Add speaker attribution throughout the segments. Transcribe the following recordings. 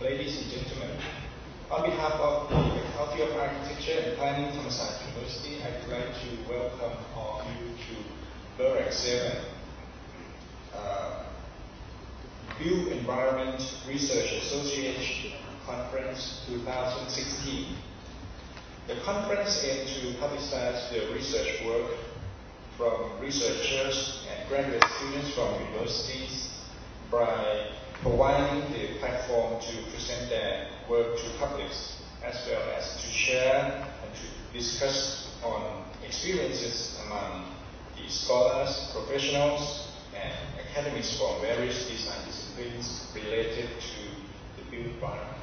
Speaker 1: ladies and gentlemen. On behalf of the Faculty of Architecture and Planning, Thammasat University, I'd like to welcome all of you to LURAC 7 Built Environment Research Association Conference 2016. The conference aims to publicize the research work from researchers and graduate students from universities by providing the platform to present their work to publics, as well as to share and to discuss on experiences among the scholars, professionals, and academics from various design disciplines related to the built environment.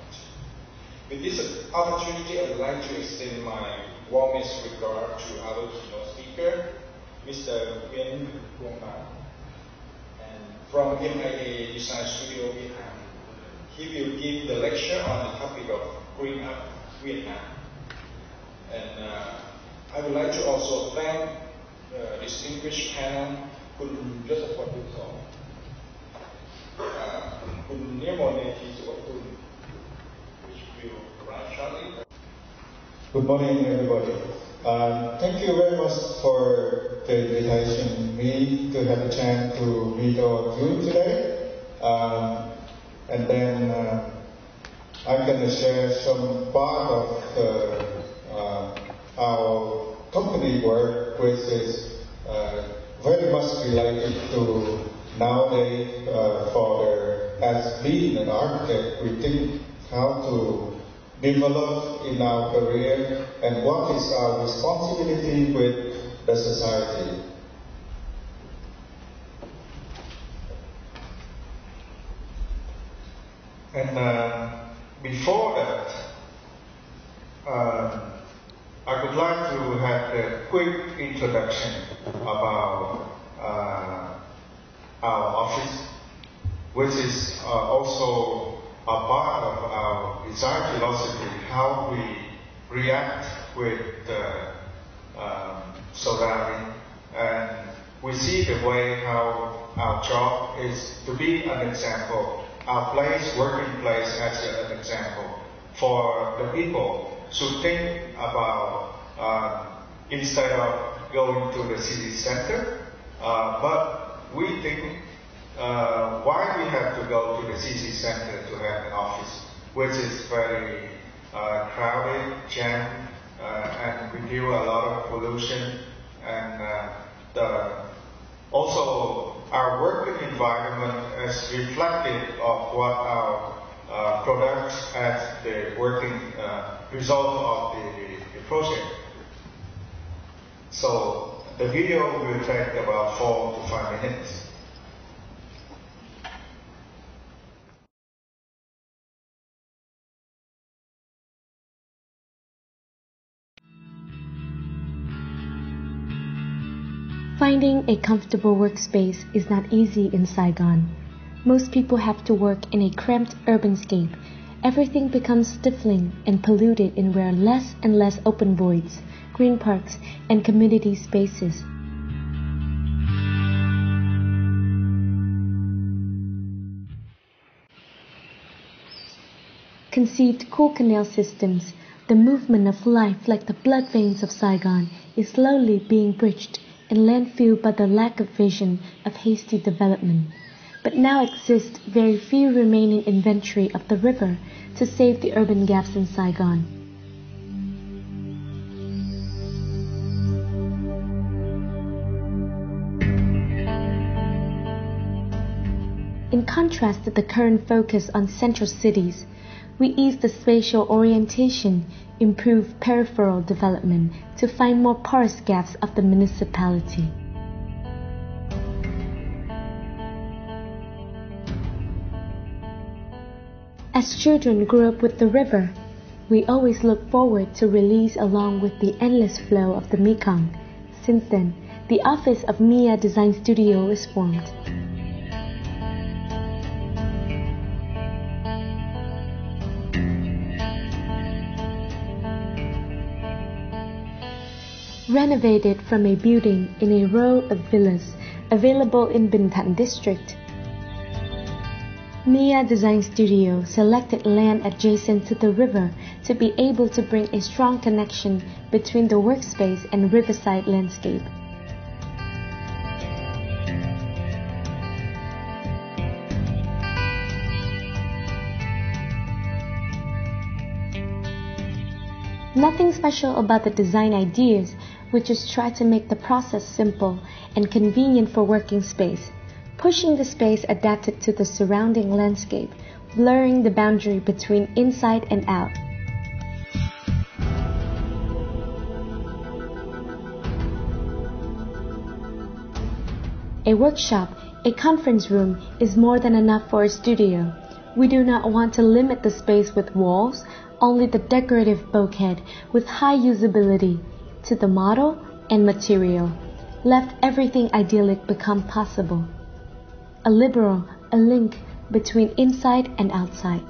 Speaker 1: With this opportunity, I would like to extend my warmest regard to our keynote speaker, Mr. Nguyen Quang Ban, and from MIA Design Studio Vietnam. He will give the lecture on the topic of Green Up Vietnam. And I would like to also thank the distinguished panel, Kun Joseph Watson, Kun Nirmoneti Suwatun, which will arrive shortly.
Speaker 2: Good morning, everybody. Thank you very much for the invitation me to have a chance to meet all of you today. And then I'm going to share some part of our company work, which is very much related to nowadays as being an architect, we think how to develop in our career and what is our responsibility with the society. And before that, I would like to have a quick introduction about our office, which is also a part of our design philosophy, how we react with the surrounding, and we see the way how our job is to be an example, our place, working place as an example for the people to think about instead of going to the city center, but we think why we have to go to the city center to have an office, which is very crowded, jammed, and we deal a lot of pollution, and also our working environment is reflective of what our products as the working result of the project. So the video will take about 4 to 5 minutes.
Speaker 3: Finding a comfortable workspace is not easy in Saigon. Most people have to work in a cramped urbanscape. Everything becomes stifling and polluted in where less and less open voids, green parks, and community spaces. Conceived cool canal systems, the movement of life like the blood veins of Saigon is slowly being bridged and landfilled by the lack of vision of hasty development. But now exists very few remaining inventory of the river to save the urban gaps in Saigon. In contrast to the current focus on central cities, we ease the spatial orientation, improve peripheral development to find more porous gaps of the municipality. As children grew up with the river, we always look forward to release along with the endless flow of the Mekong. Since then, the office of MIA Design Studio is formed. Renovated from a building in a row of villas available in Binh Thanh district, Mia Design Studio selected land adjacent to the river to be able to bring a strong connection between the workspace and riverside landscape. Nothing special about the design ideas, we just try to make the process simple and convenient for working space, pushing the space adapted to the surrounding landscape, blurring the boundary between inside and out. A workshop, a conference room is more than enough for a studio. We do not want to limit the space with walls, only the decorative bulkhead with high usability to the model and material, left everything idyllic become possible. A liberal, a link between inside and outside.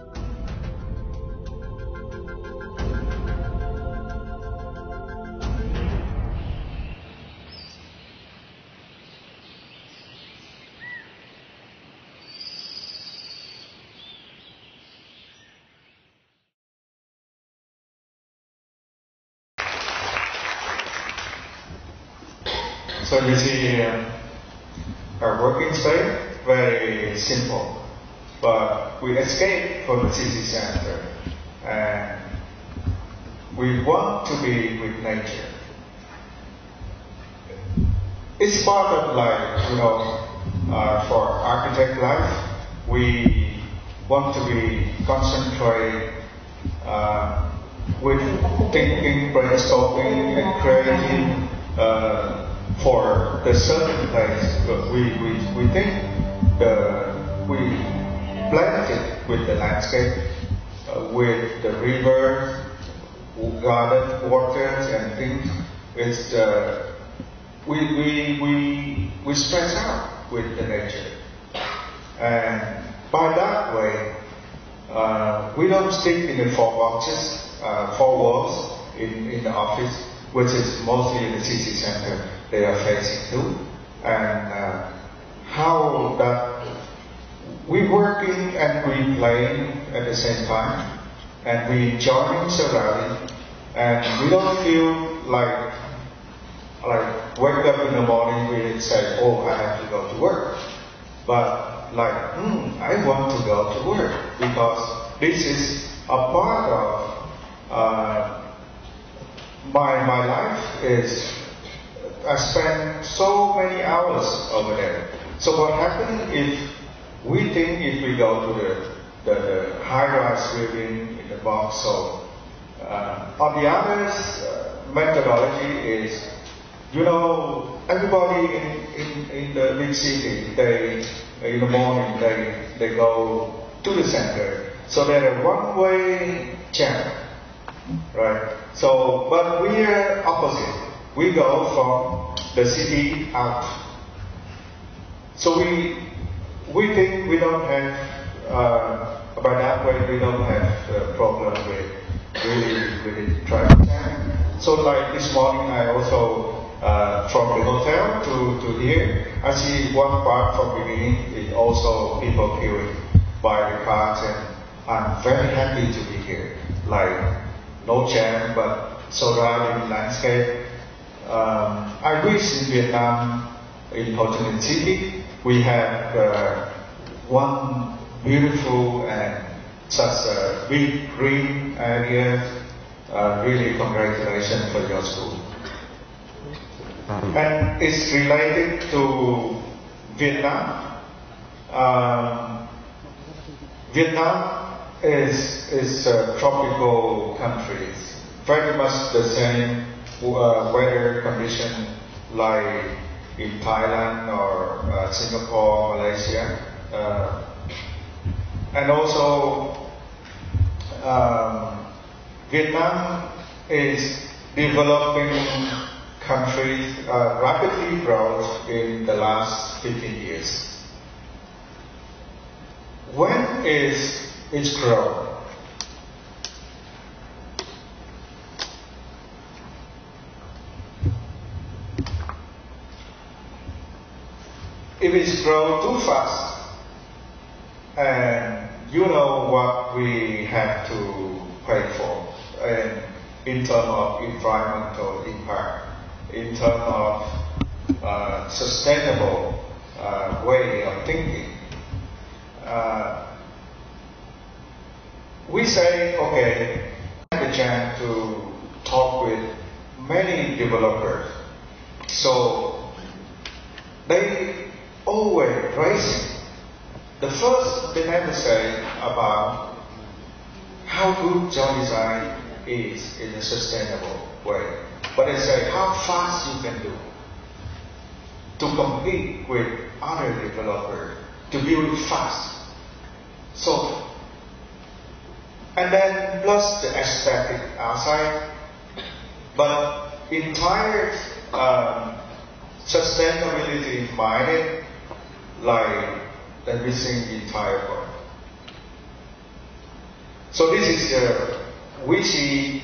Speaker 2: So you see our working space, very simple, but we escape from the city center and we want to be with nature. It's part of life, for architect life, we want to be concentrated with thinking, brainstorming, and creating for the certain place. We think we blend it with the landscape, with the river, garden, waters, and things. It's we stretch out with the nature, and by that way, we don't stick in the four boxes, four walls in the office, which is mostly in the city center they are facing to, and how that we working and we playing at the same time, and we enjoying surrounding, and we don't feel like wake up in the morning we say, oh, I have to go to work, but I want to go to work because this is a part of my life. Is I spend so many hours over there. So what happens if we think if we go to the high-rise building in the box? So on the others, methodology is, everybody in the big city, in the morning they go to the center. So they're a one-way channel, right? So, but we are opposite. We go from the city out. So we think we don't have, by that way we don't have a problem with really traffic jam. So like this morning I also, from the hotel to here, I see one part from the beginning is also people queuing by the cars, and I'm very happy to be here. Like no jam, but surrounding landscape. I wish in Vietnam, in Ho Chi Minh City, we have one beautiful and such a big green area. Really congratulations for your school. And it's related to Vietnam. Vietnam is a tropical country. It's very much the same weather condition like in Thailand or Singapore, Malaysia, and also Vietnam is developing country, rapidly growth in the last 15 years. When is its growth? If it's grown too fast and you know what we have to pay for in terms of environmental impact, in terms of sustainable way of thinking. We say, okay, I had a chance to talk with many developers. So they always raise the first they never say about how good job design is in a sustainable way. But they say how fast you can do to compete with other developers, to build fast. So, and then plus the aesthetic outside, but entire sustainability minded, like everything entire world. So this is we see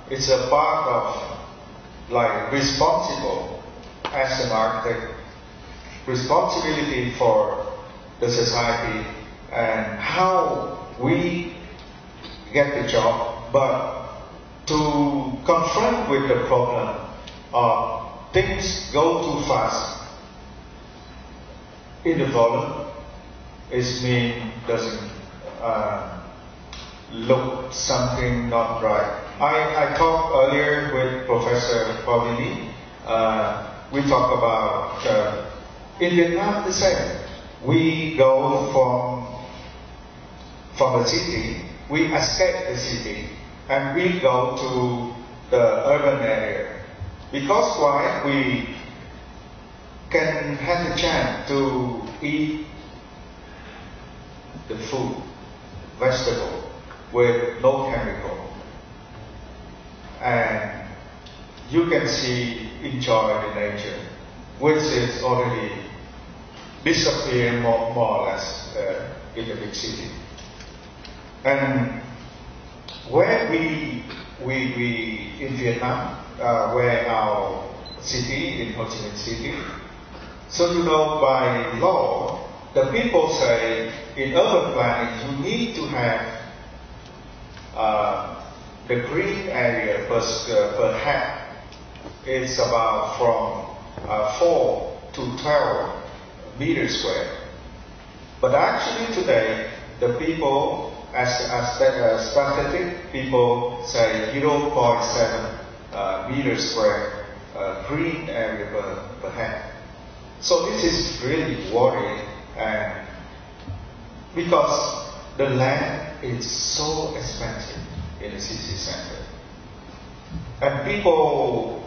Speaker 2: it's a part of like responsible as an architect, responsibility for the society and how we get the job, but to confront with the problem of things go too fast in the volume, it means doesn't look something not right. I talked earlier with Professor Paulini. We talk about in Vietnam the same. We go from the city, we escape the city, and we go to the urban area. Because why? We can have the chance to eat the food, vegetable, with no chemical. And you can see, enjoy the nature, which is already disappearing more or less in the big city. And where we in Vietnam, where our city, in Ho Chi Minh City, so you know by law, the people say in urban planning you need to have the green area per head. It's about from 4 to 12 meters square. But actually today, the people, as statistic, people say 0.7 meters square green area per head. So this is really worrying, and because the land is so expensive in the city center, and people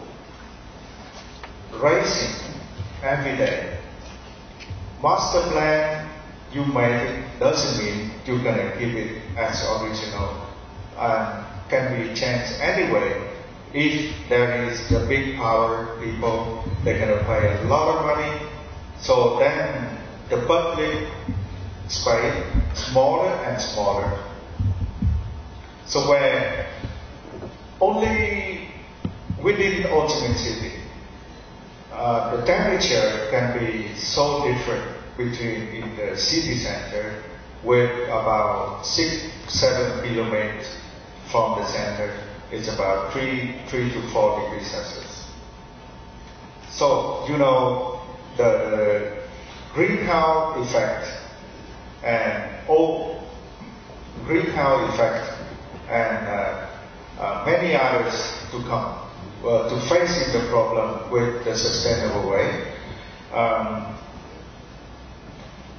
Speaker 2: raising every day. Master plan you make doesn't mean you're gonna keep it as original, and can be changed anyway. If there is the big power people, they're gonna pay a lot of money. So then the public space smaller and smaller. So where only within Ho Chi Minh City, the temperature can be so different between in the city center with about 6-7 kilometers from the center. It's about 3 to 4 degrees Celsius. So you know the greenhouse effect and greenhouse effect and many others to come to facing the problem with the sustainable way.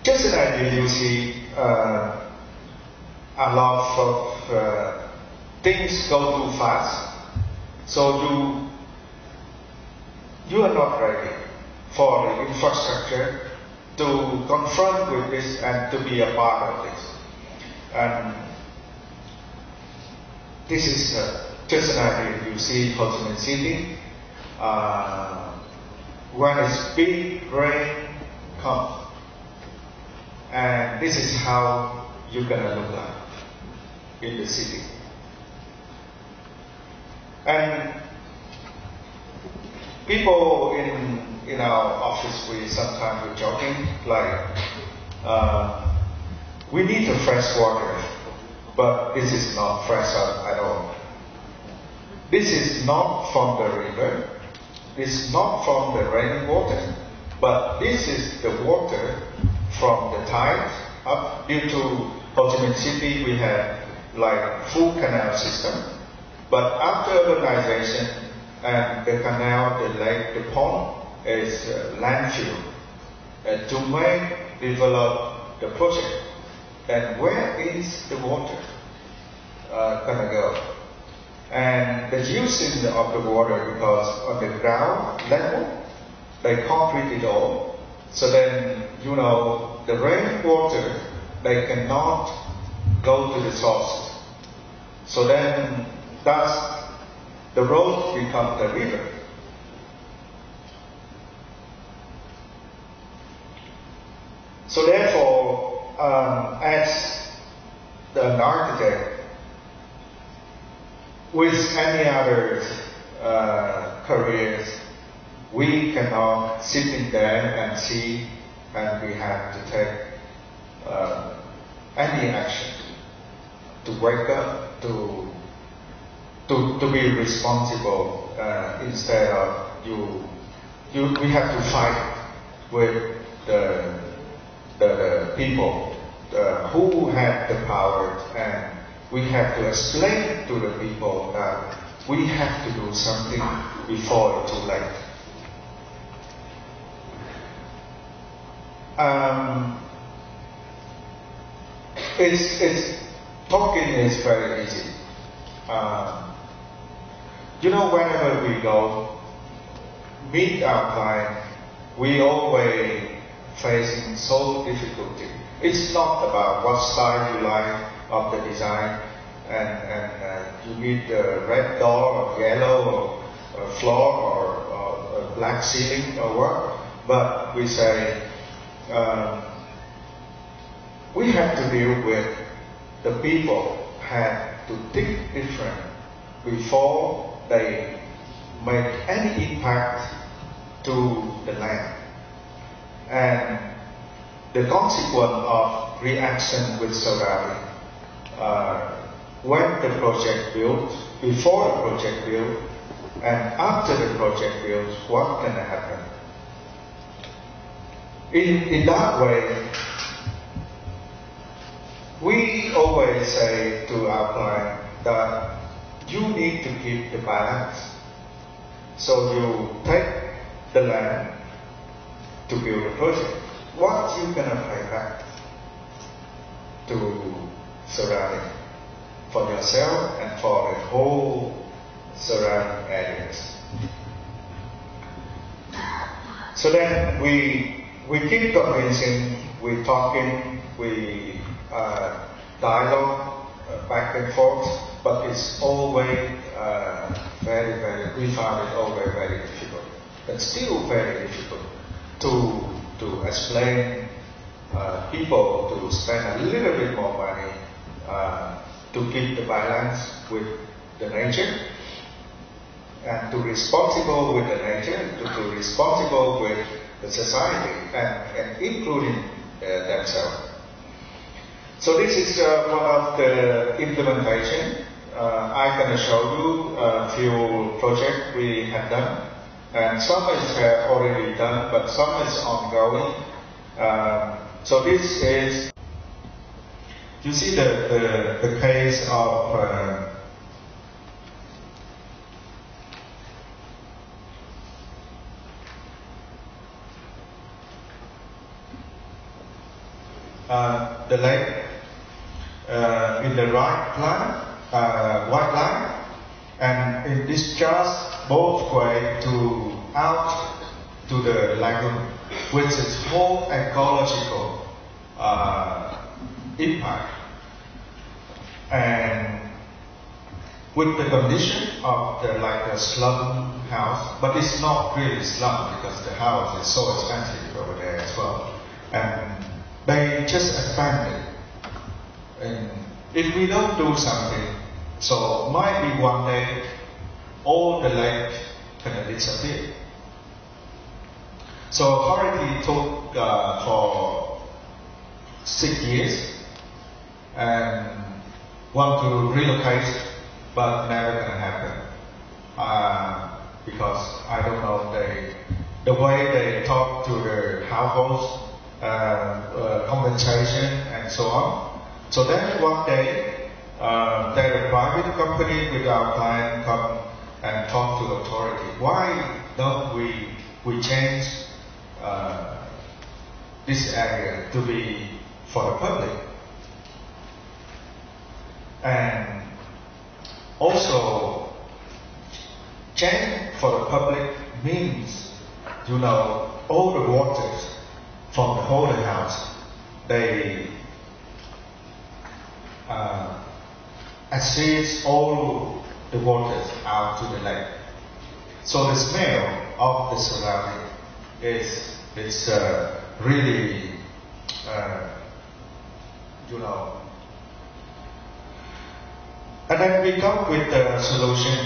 Speaker 2: Just an idea, you see a lot of things go too fast, so you are not ready for the infrastructure to confront with this and to be a part of this. And this is just an idea. You see Ho Chi Minh City, when it's big rain comes, and this is how you're gonna look like in the city. And people in our office, we sometimes we're joking like
Speaker 4: we need the fresh water, but this is not fresh at all. This is not from the river, this is not from the rainy water, but this is the water from the tide up. Due to Ho Chi Minh City, we have like full canal system, but after urbanization and the canal, the lake, the pond is landfill. To make develop the project, and where is the water gonna go? And the using of the water, because on the ground level they concrete it all, so then the rainwater they cannot go to the source. So then thus the road becomes the river. So therefore, as an architect, with any other careers, we cannot sit in there and see, and we have to take any action to wake up, to be responsible, instead of we have to fight with the people who have the power, and we have to explain to the people that we have to do something before it's too late. It's talking is very easy. Whenever we go meet our client, we always facing so difficulty. It's not about what style you like of the design, and you need a red door or yellow or floor or a black ceiling or what, but we say we have to deal with the people have to think different before they make any impact to the land. And the consequence of reaction with surrounding, when the project built, before the project built, and after the project built, what can happen? In that way, we always say to our client that you need to keep the balance. So you take the land to build a project. What you gonna pay back to surrounding for yourself and for the whole surrounding areas? So then we keep convincing, we talking, we dialogue back and forth, but it's always we found it always very difficult. It's still very difficult to explain people to spend a little bit more money to keep the balance with the nature, and to responsible with the nature, to responsible with the society, and including themselves. So this is one of the implementation. I'm going to show you a few projects we have done, and some is already done, but some is ongoing. So this is, you see the case of the lake in the right line, white line, and it discharges both way to out to the lagoon, which is whole ecological impact. And with the condition of the slum house, but it's not really slum because the house is so expensive over there as well, and they just expanded. And if we don't do something, so might be one day all the lake can disappear. So authority took for 6 years and want to relocate, but never gonna happen. Because I don't know the way they talk to their households, compensation and so on. So then one day, their private company with our client come and talk to the authority. Why don't we change this area to be for the public? And also, change for the public means, all the waters from the whole house, they assist all the waters out to the lake. So the smell of the surrounding is really, And then we come with a solution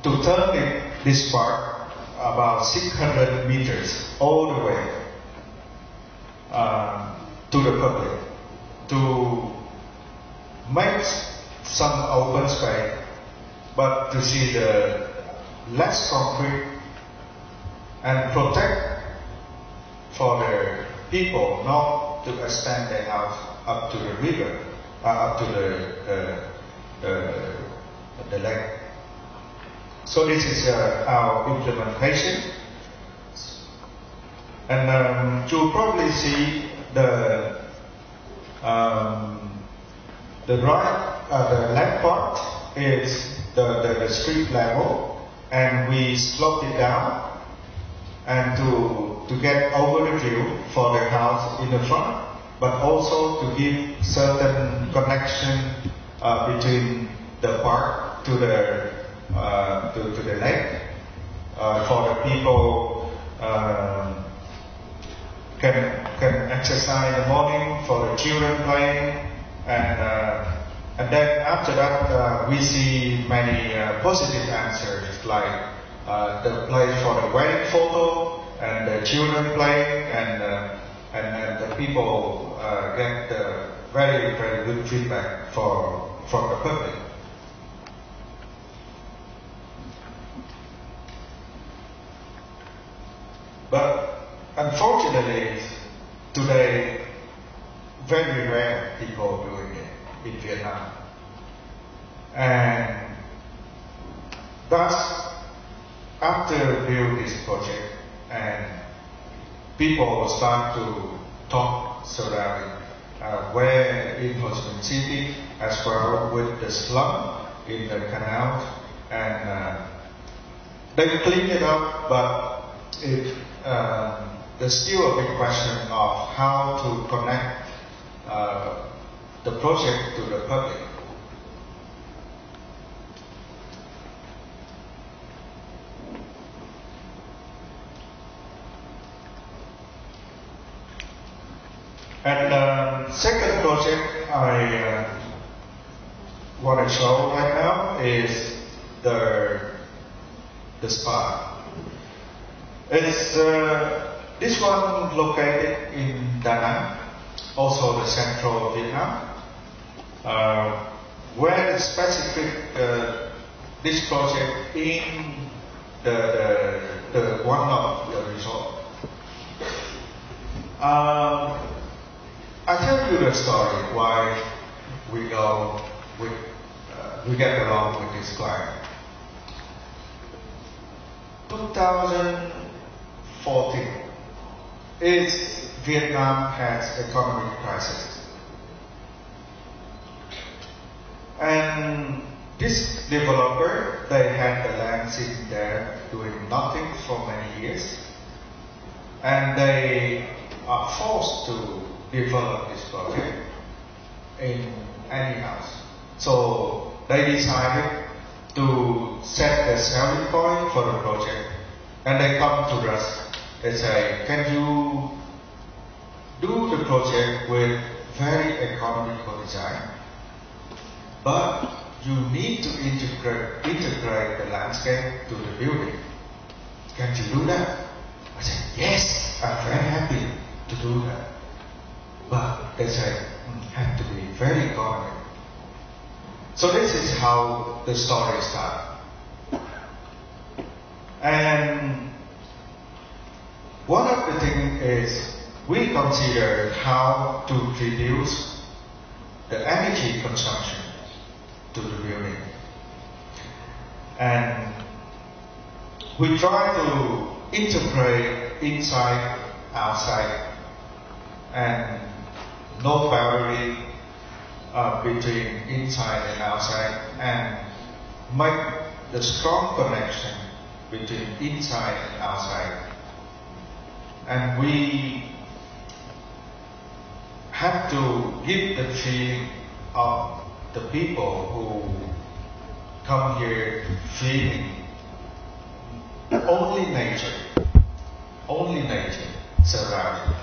Speaker 4: to turn this park about 600 meters all the way to the public, to make some open space, but to see the less concrete and protect for the people not to extend their house up to the river, up to the lake. So this is our implementation, and you'll probably see the left part is the street level, and we slope it down, and to get over the view for the house in the front, but also to give certain connection between the park to the lake, for the people can exercise in the morning, for the children playing, and then after that we see many positive answers, like the place for the wedding photo and the children playing, and the people get very, very good feedback from the public. But unfortunately, today, very rare people doing it in Vietnam. And thus, after build this project, and people start to talk surrounding where in Ho Chi Minh City, as well with the slum in the canal, and they clean it up, but there's still a big question of how to connect the project to the public. And second project I want to show right now is the spa. It's this one located in Da Nang, also the central Vietnam, where the specific this project in the one of the resort. I tell you the story why we go with we get along with this client. 2014, Vietnam has economic crisis, and this developer, they had the land sitting there doing nothing for many years, and they are forced to develop this project in any house. So they decided to set the selling point for the project, and they come to us. They say, can you do the project with very economical design, but you need to integrate the landscape to the building. Can you do that? I said, yes, I'm very happy to do that. But they say, have to be very economic. So this is how the story starts. And one of the things is we consider how to reduce the energy consumption to the building. And we try to integrate inside, outside, and no boundary between inside and outside, and make the strong connection between inside and outside. And we have to give the feeling of the people who come here feeling only nature surrounding,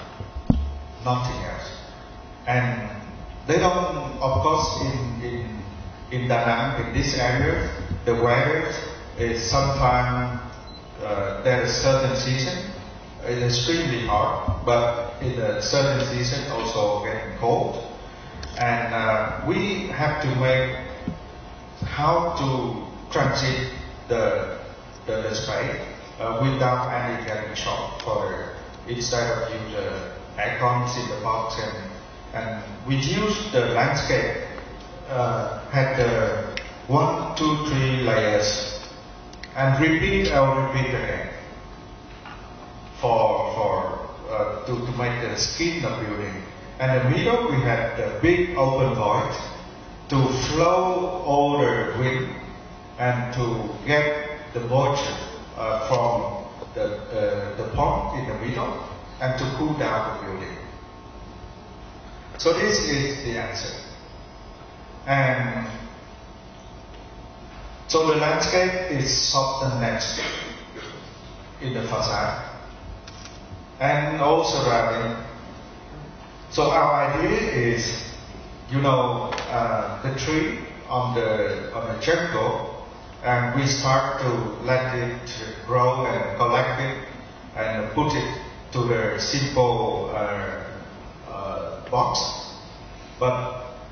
Speaker 4: nothing else. And they don't, of course, in Da Nang, in this area, the weather is sometimes there's a certain season, it's extremely hot, but in a certain season also getting cold. And we have to make how to transit the space without any getting shock for instead of use the icons in the box and we use the landscape had the 1, 2, 3 layers and repeat again to make the skin of building. And in the middle we had the big open void to flow all the wind and to get the moisture from the pond in the middle and to cool down the building. So this is the answer. And so the landscape is softened next in the facade and all surrounding. So our idea is, the tree on the jungle, and we start to let it grow and collect it and put it to the simple box,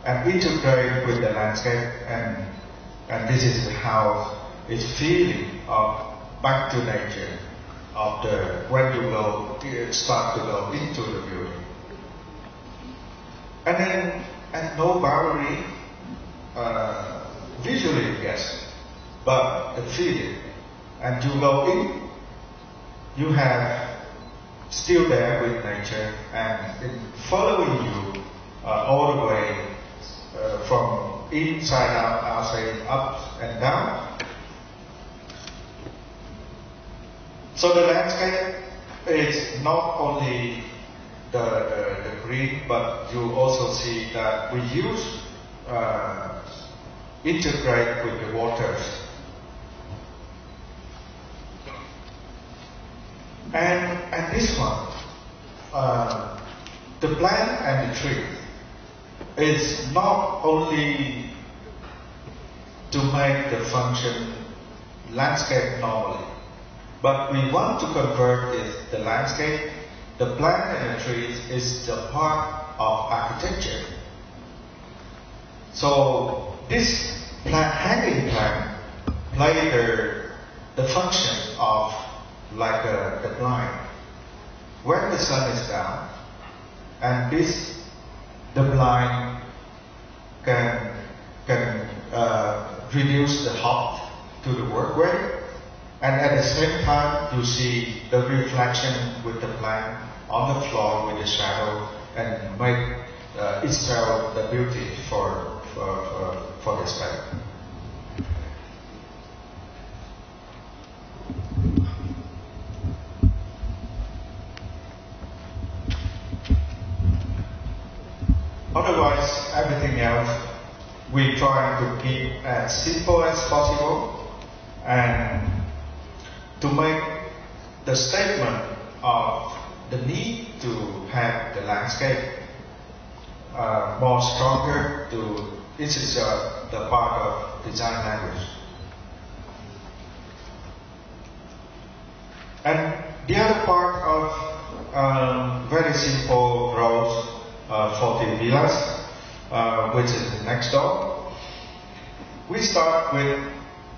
Speaker 4: and integrate with the landscape, and this is how it's feeling of back to nature of when you start to go into the building. And no boundary, visually yes, but the feeling. And you go in, you have still there with nature and it following you all the way from inside out, outside, up and down. So the landscape is not only the green, but you also see that we use integrate with the waters. And this one, the plant and the tree is not only to make the function landscape normally, but we want to convert the landscape, the plant and the trees is the part of architecture. So this hanging plant play the function of like the blind. When the sun is down, and the blind can reduce the hot to the workway, and at the same time you see the reflection with the plant on the floor with the shadow, and make itself the beauty for the space. Otherwise, everything else we try to keep as simple as possible, and to make the statement of the need to have the landscape more stronger. This is the part of design language. And the other part of very simple roads for the villas which is next door. We start with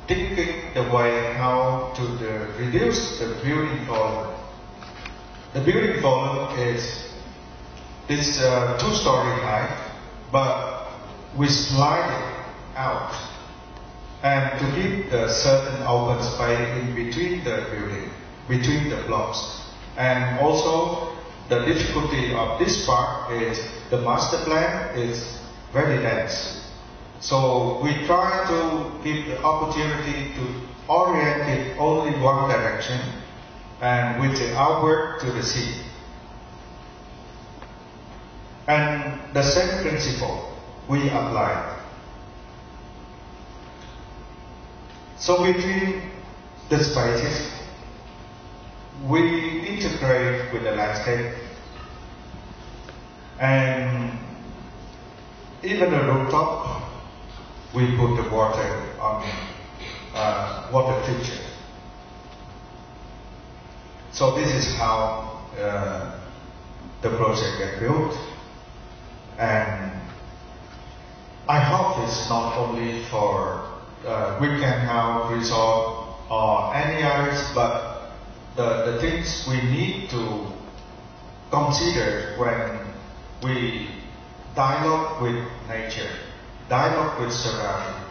Speaker 4: thinking the way how to reduce the building volume. The building volume is this 2-story high, but we slide it out and to give a certain open space in between the building, between the blocks. And also the difficulty of this part is the master plan is very dense. So we try to give the opportunity to orient it only one direction and with the outward to the sea. And the same principle we apply. So between the spaces, we integrate with the landscape, and even the rooftop, we put the water on water feature. So this is how the project gets built, and I hope it's not only for weekend house, resort, or any others, but the things we need to consider when we dialogue with nature, dialogue with surrounding.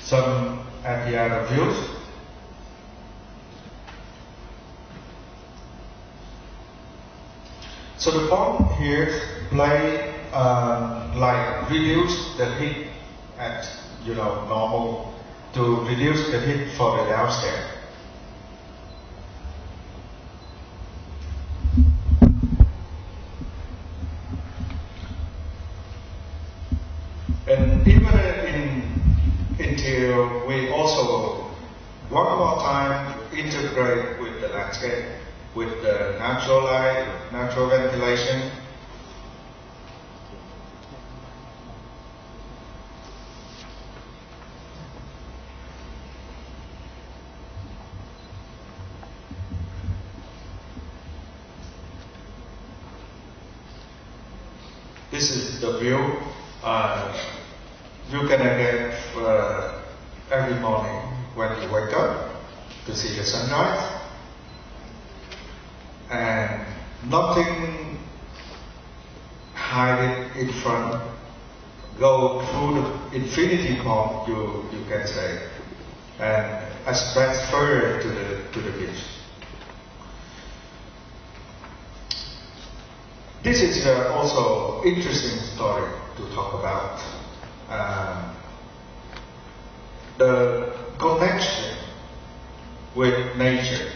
Speaker 4: Some at the other views. So the point here play like reduce the heat at normal to reduce the heat for the downstairs. And even in interior, we also one more time integrate with the landscape, with the natural light, natural ventilation. This is the view you can get every morning when you wake up to see the sunrise, and nothing hide it in front. Go through the infinity point, you can say, and spread further to the beach. This is also interesting story to talk about. The connection with nature.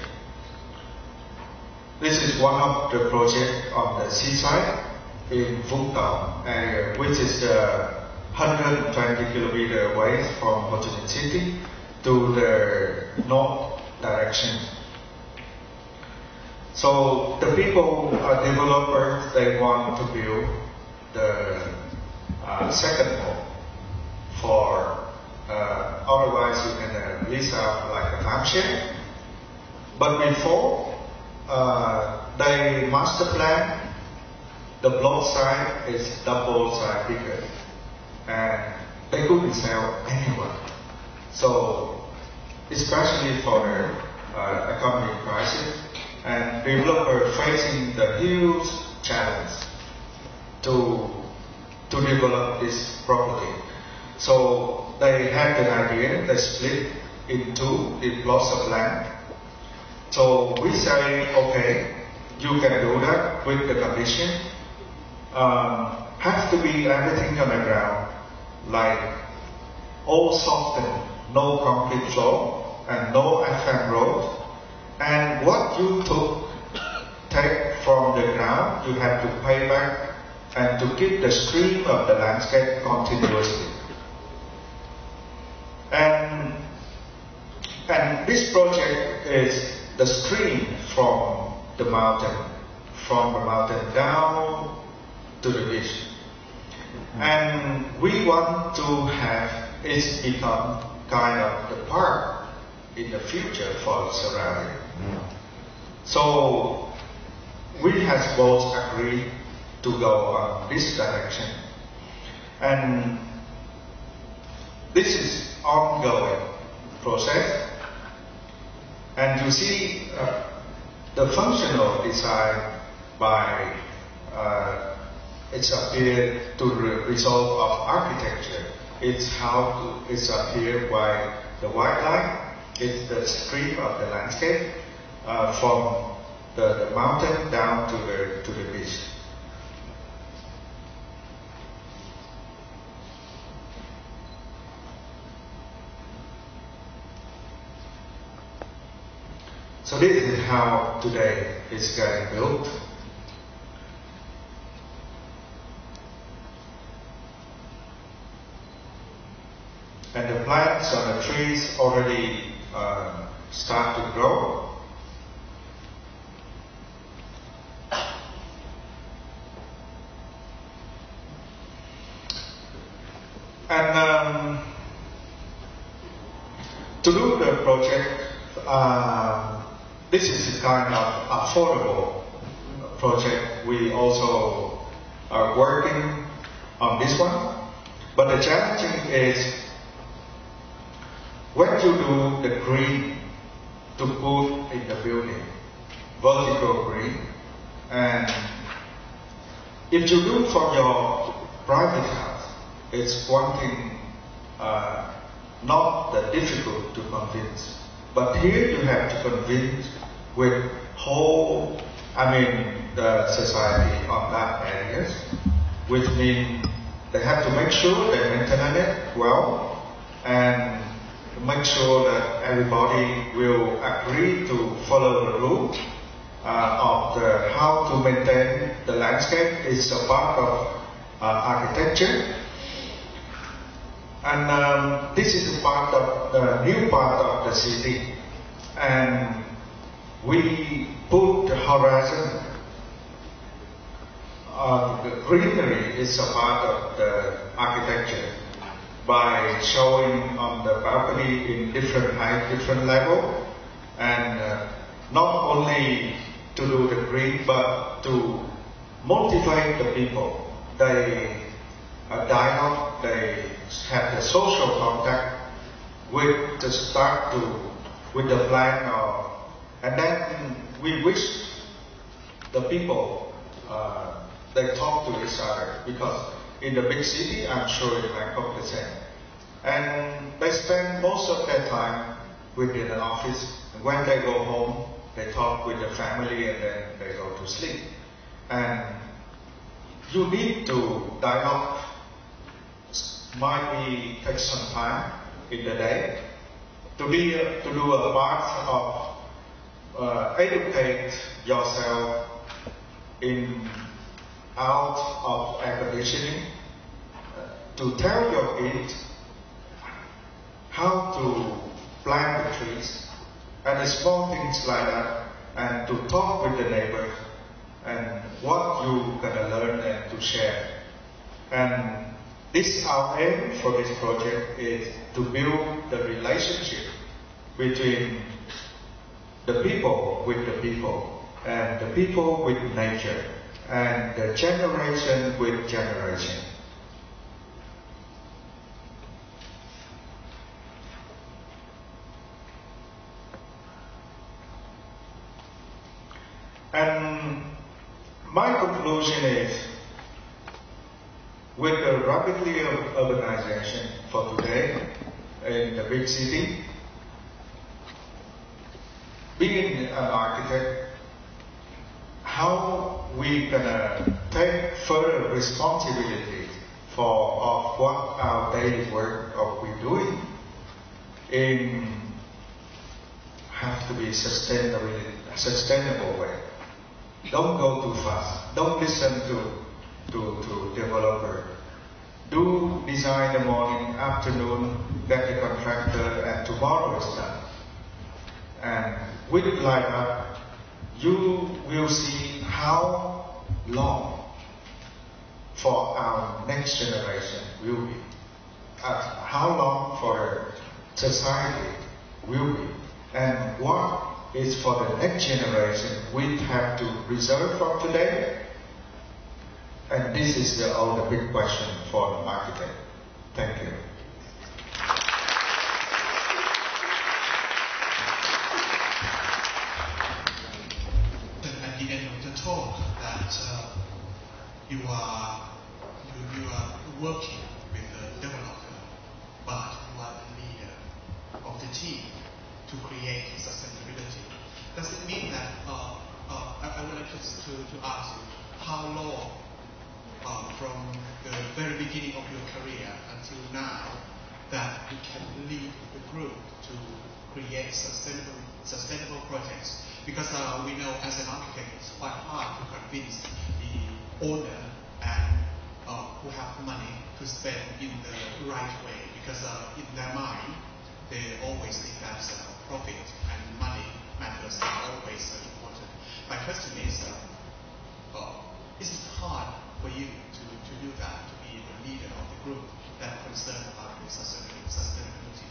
Speaker 4: This is one of the projects on the seaside in Vũng Tàu area, which is 120 kilometers away from Ho Chi Minh City to the north direction. So the people, developers, they want to build the second home for, otherwise you can lease out like a timeshare. But before they master plan, the block size is double size bigger, and they couldn't sell anyone. So especially for the economic crisis, and developer facing the huge challenge to develop this property. So they had the idea, they split into the plots of land. So we say, okay, you can do that with the condition. Have to be everything on the ground, like all softened, no concrete floor, and no FM road. And what you take from the ground, you have to pay back, and to keep the stream of the landscape continuously. And this project is the stream from the mountain down to the beach. And we want to have it become kind of the park in the future for the surrounding. So we have both agreed to go on this direction. And this is ongoing process. And you see the functional design by it's appeared to the result of architecture. It's how it's appeared by the white line. It's the stream of the landscape from the mountain down to the beach. So this is how today it's getting built. And the plants on the trees already start to grow. And to do the project, this is a kind of affordable project. We also are working on this one. But the challenging is when you do the green to put in the building, vertical green, and if you do for your private house, it's one thing not that difficult to convince. But here you have to convince with the society on that areas, which means they have to make sure they maintain it well and make sure that everybody will agree to follow the rule of how to maintain the landscape. It's a part of architecture. And this is a part of the new part of the city. And we put the horizon, the greenery is a part of the architecture by showing on the balcony in different height, different level, and not only to do the green, but to motivate the people. They dialogue, they have the social contact with the start with the plan, and then we wish the people they talk to each other, because in the big city, I'm sure in Bangkok the same, and they spend most of their time within an office. And when they go home, they talk with the family, and then they go to sleep. And you need to dialogue. Might be take some time in the day to do a part of educate yourself out of air conditioning, to tell your kids how to plant the trees and the small things like that, and to talk with the neighbors and what you're gonna learn and to share. And this our aim for this project is to build the relationship between the people with the people, and the people with nature, and the generation with generation. And my conclusion is, with the rapidly urbanization for today in the big city, being an architect, how we gonna take further responsibility of what our daily work of we doing have to be sustainable way. Don't go too fast. Don't listen to developer. Do design in the morning, afternoon, get the contractor, and tomorrow is done. And with it like that, you will see how long for our next generation will be, how long for society will be, and what is for the next generation we have to reserve from today? And this is the big question for the architect. Thank you.
Speaker 5: At the end of the talk, that you are working with the developer, but you are the leader of the team to create sustainability. Does it mean that I would like to ask you how long from the very beginning of your career until now that you can lead the group to create sustainable projects? Because we know as an architect it's quite hard to convince the owner and who have money to spend in the right way, because in their mind they always think that profit and money matters are always important. My question is it hard for you to do that, to be the leader of the group that are concerned about the sustainability?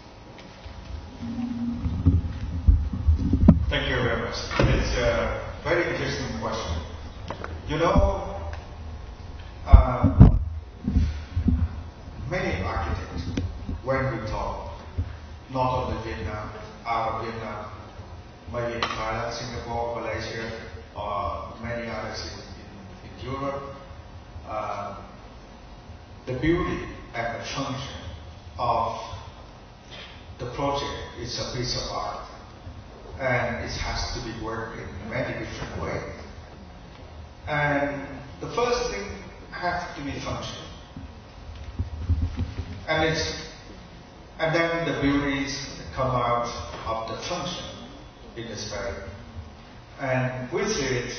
Speaker 4: Thank you very much. It's a very interesting question. You know, many architects, when we talk, not only Vietnam, out of Vietnam, maybe in Thailand, Singapore, Malaysia, or many others in Europe, the beauty and the function of the project is a piece of art. And it has to be worked in many different ways. And the first thing has to be function. And then the beauties come out of the function in the space. And with it,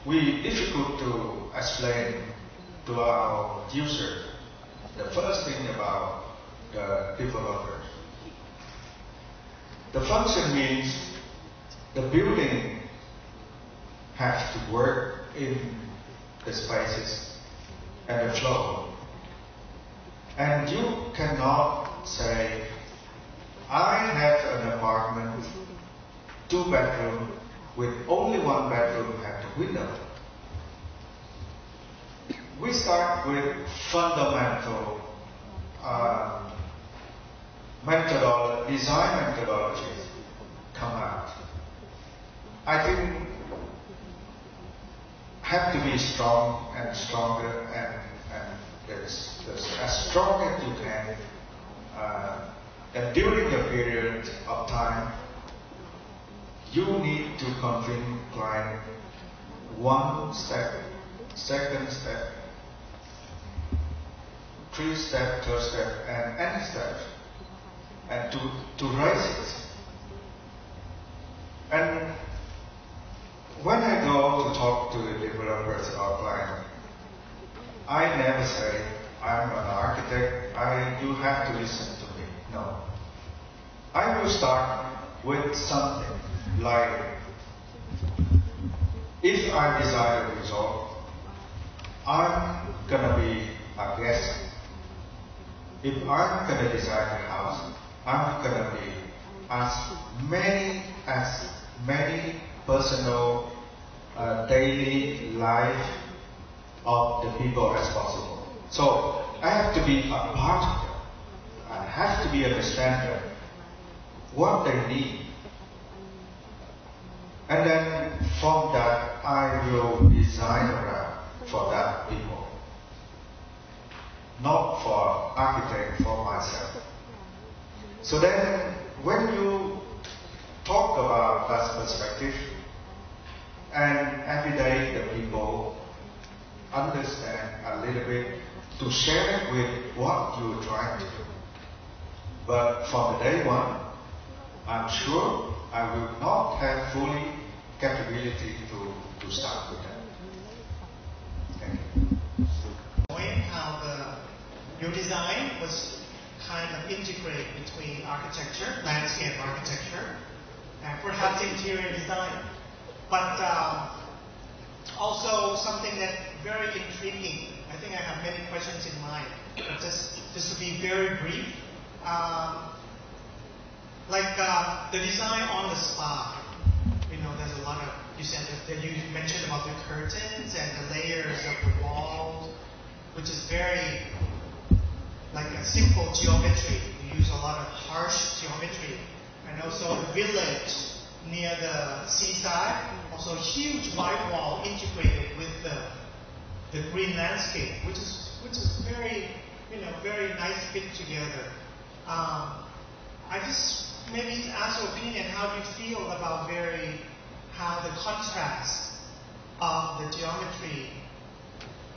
Speaker 4: we difficult to explain to our user the first thing about the developers. The function means the building has to work in the spaces and the flow. And you cannot say, I have an apartment, 2 bedrooms, with only 1 bedroom have the window. We start with fundamental design methodologies come out. I think have to be strong and stronger and there's as strong as you can. And during the period of time, you need to convince client 1 step, 2nd step, 3 step, 3rd step, and any step, and to raise it. And when I go to talk to the developers or client, I never say, I'm an architect, you have to listen to me. No. I will start with something like, if I design a resort, I'm gonna be a guest. If I'm gonna design a house, I'm gonna be as many personal daily life of the people as possible. So I have to be a part of it. I have to be understand what they need. And then from that, I will design around for that people. Not for architect, for myself. So then, when you talk about that perspective, and every day the people understand a little bit to share with what you're trying to do. But from the day one, I'm sure I will not have fully capability to start with that. Thank you.
Speaker 6: How the new design was kind of integrated between architecture, landscape architecture, and perhaps interior design. But also something that very intriguing. I think I have many questions in mind, but just to be very brief. Like the design on the spa, there's a lot of, you said that you mentioned about the curtains and the layers of the walls, which is very like a simple geometry. You use a lot of harsh geometry. And also the village near the seaside, also huge white wall integrated with the green landscape, which is very, very nice fit together. I just maybe ask your opinion, how do you feel about how the contrast of the geometry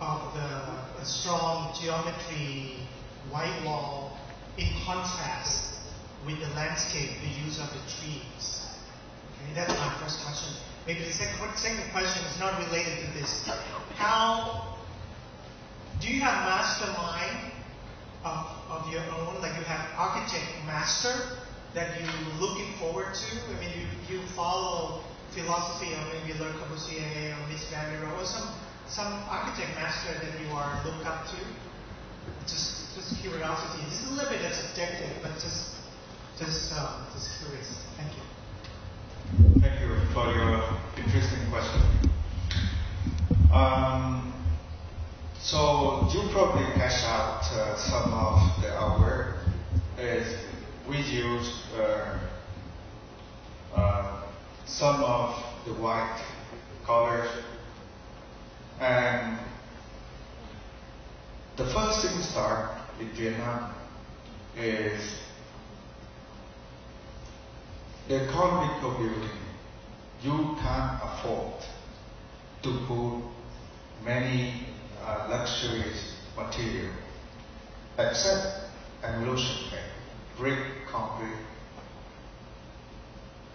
Speaker 6: of the strong geometry white wall in contrast with the landscape, the use of the trees. Okay, that's my first question. Maybe the second question is not related to this. How do you have mastermind of your own, like you have architect master that you're looking forward to? I mean, you follow philosophy of maybe Le Corbusier or Miss Van der Rohe, or some architect master that you are look up to? Just curiosity. This is a little bit subjective, but just curious. Thank you.
Speaker 4: Thank you for your interesting question. So you probably catch out some of our work is we use some of the white colors, and the first thing to start in Vietnam is the economical building. You can't afford to put many luxurious material except emulsion paint, brick, concrete.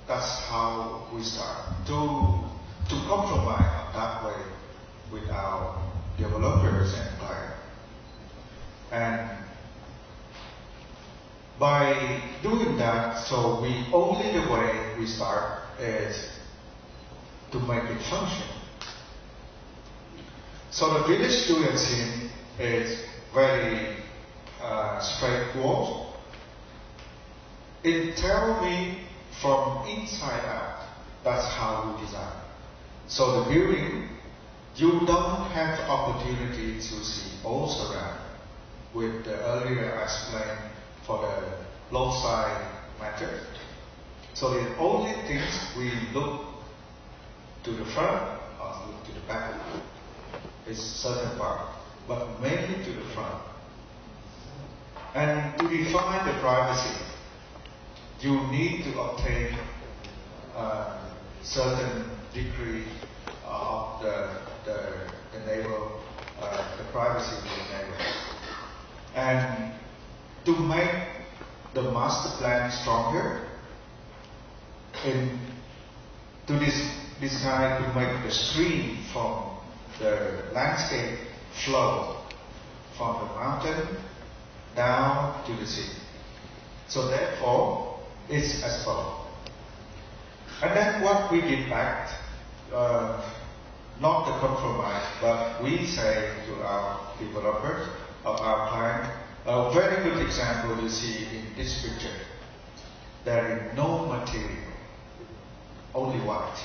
Speaker 4: That's how we start to compromise on that way with our developers and clients. And by doing that, so only the way we start is to make it function. So the village studio scene is very straightforward. It tells me from inside out, that's how we design. So the building, you don't have the opportunity to see all surround with the earlier I explained for the low side method. So the only things we look to the front or look to the back is certain part, but mainly to the front. And to define the privacy, you need to obtain certain degree of the neighbor, the privacy of the neighbor. And to make the master plan stronger, to decide to make the stream from the landscape flow from the mountain down to the sea. So therefore, it's as follows. And then what we did back, not the compromise, but we say to our developers, of our client, a very good example you see in this picture. There is no material, only white.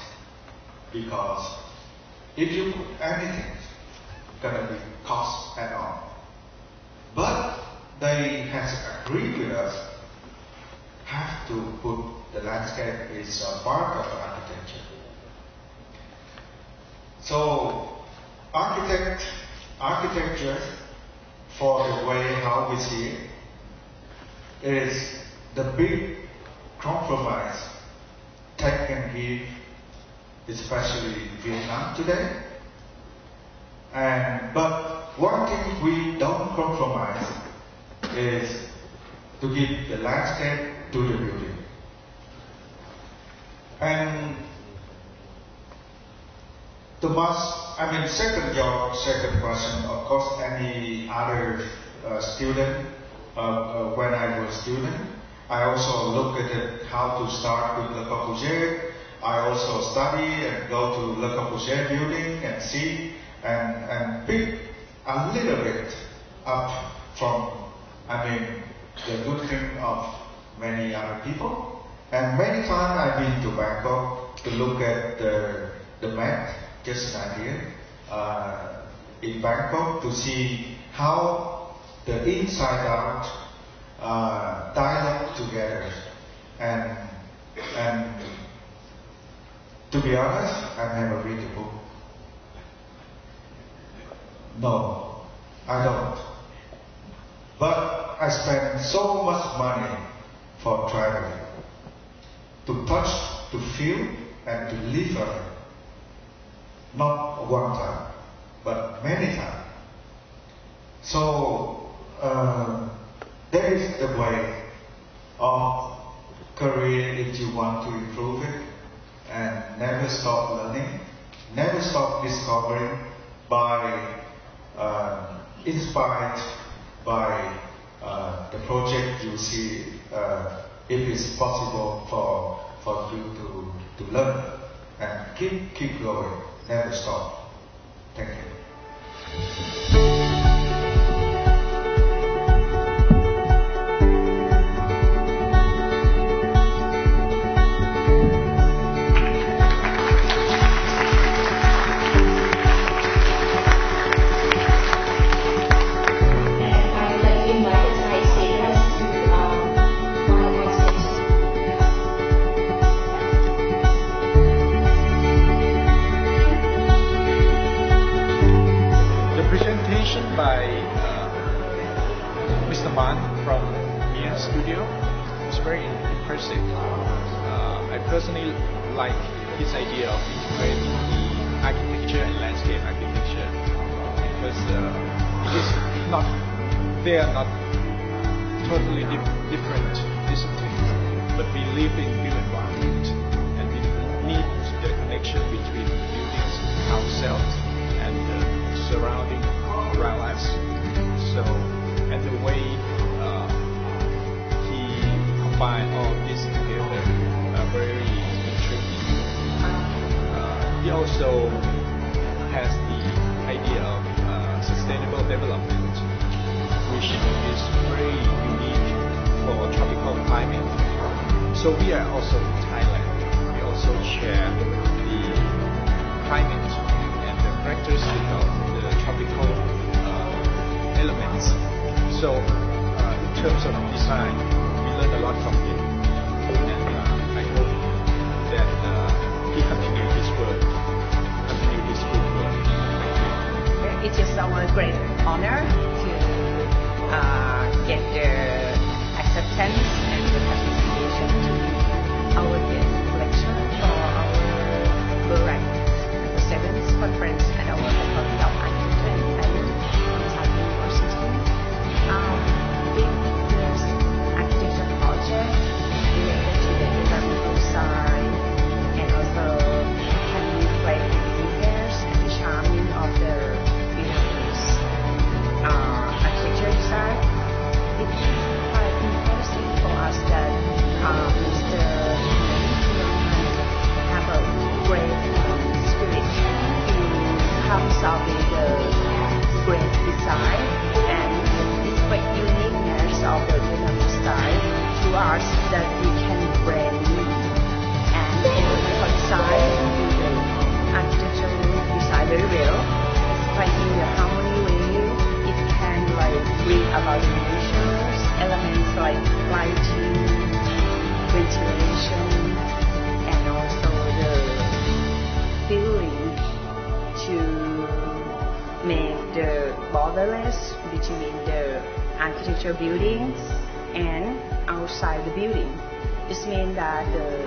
Speaker 4: Because if you put anything, it's gonna be cost add-on. But they have agreed with us, have to put the landscape is a part of architecture. So architecture, for the way how we see it, is the big compromise take and give, especially in Vietnam today. But one thing we don't compromise is to give the landscape to the building. And your second question, of course, any other student, when I was student, I also looked at it, how to start with Le Corbusier. I also study and go to Le Corbusier building and see and pick a little bit up from, the good thing of many other people. And many times I've been to Bangkok to look at the map, just an idea, in Bangkok to see how the inside out dialogue together. And to be honest, I've never read the book. No, I don't. But I spend so much money for traveling, to touch, to feel, and to live on it. Not one time, but many times. So, that is the way of career if you want to improve it, and never stop learning, never stop discovering by inspired by the project you see if it's possible for you to learn and keep going, never stop. Thank you.
Speaker 7: By Mr. Man from Mia Studio. It's very impressive. I personally like his idea of integrating the architecture and landscape architecture because they are not totally different disciplines, but we live in built environment and we need the connection between buildings, ourselves, and the surrounding around us. So, and the way he combined all this together, very intriguing. He also has the idea of sustainable development, which is very unique for tropical climate. So we are also in Thailand. We also share the climate and the characteristic of the tropical elements. So, in terms of design, we learned a lot from him, and I hope that he continues his work, continue his good work.
Speaker 8: It is our great honor to get the acceptance and the participation to our collection for our Burak the 7th conference at our Faculty of Architecture and Planning. This architecture project related to the environmental design and also can reflect the details and the charming of the Vietnamese architecture design. It is quite impressive for us that Mr. have a great spirit to come up with the great design and great uniqueness of the Vietnamese style to us that we can bring and for design the architectural design very well. Quite in the harmony way, it can bring about the visuals, elements like lighting, ventilation, and also the feeling to make the borderless between the architecture buildings and outside the building. This means that the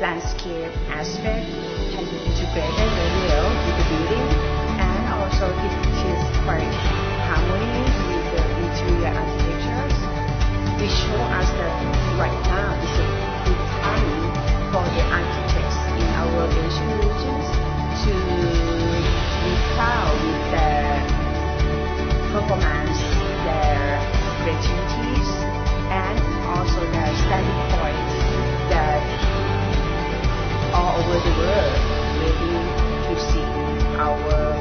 Speaker 8: landscape aspect can be integrated very well with the building, and also it is quite harmony with the interior architectures. We show us that right now is a good time for the architects in our Asian regions to be proud with their performance, their creativities, and also their standing points that all over the world ready to see our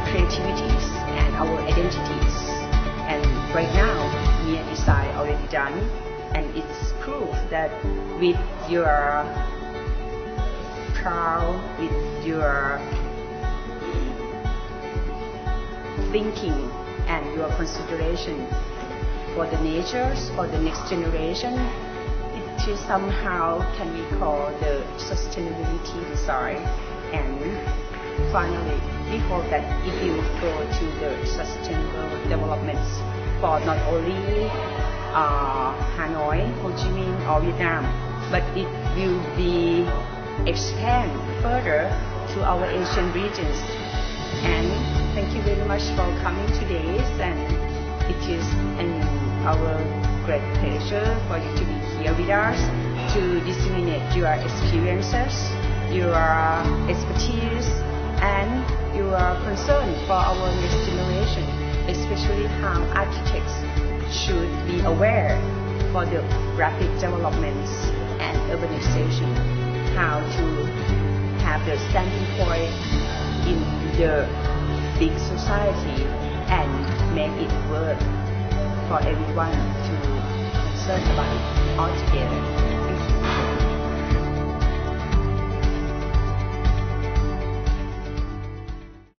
Speaker 8: creativities and our identities. And right now, Mia Design already done, and it's prove that with your proud, with your thinking and your consideration for the natures, for the next generation, it is somehow can be called the sustainability design. And finally, we hope that it will go to the sustainable developments for not only Hanoi, Ho Chi Minh or Vietnam, but it will be expand further to our Asian regions. And thank you very much for coming today, and it is our great pleasure for you to be here with us to disseminate your experiences, your expertise, and your concern for our next generation, especially how architects should be aware for the rapid developments and urbanization, how to have the standing point in the big society and make it work for everyone to concern about it all together.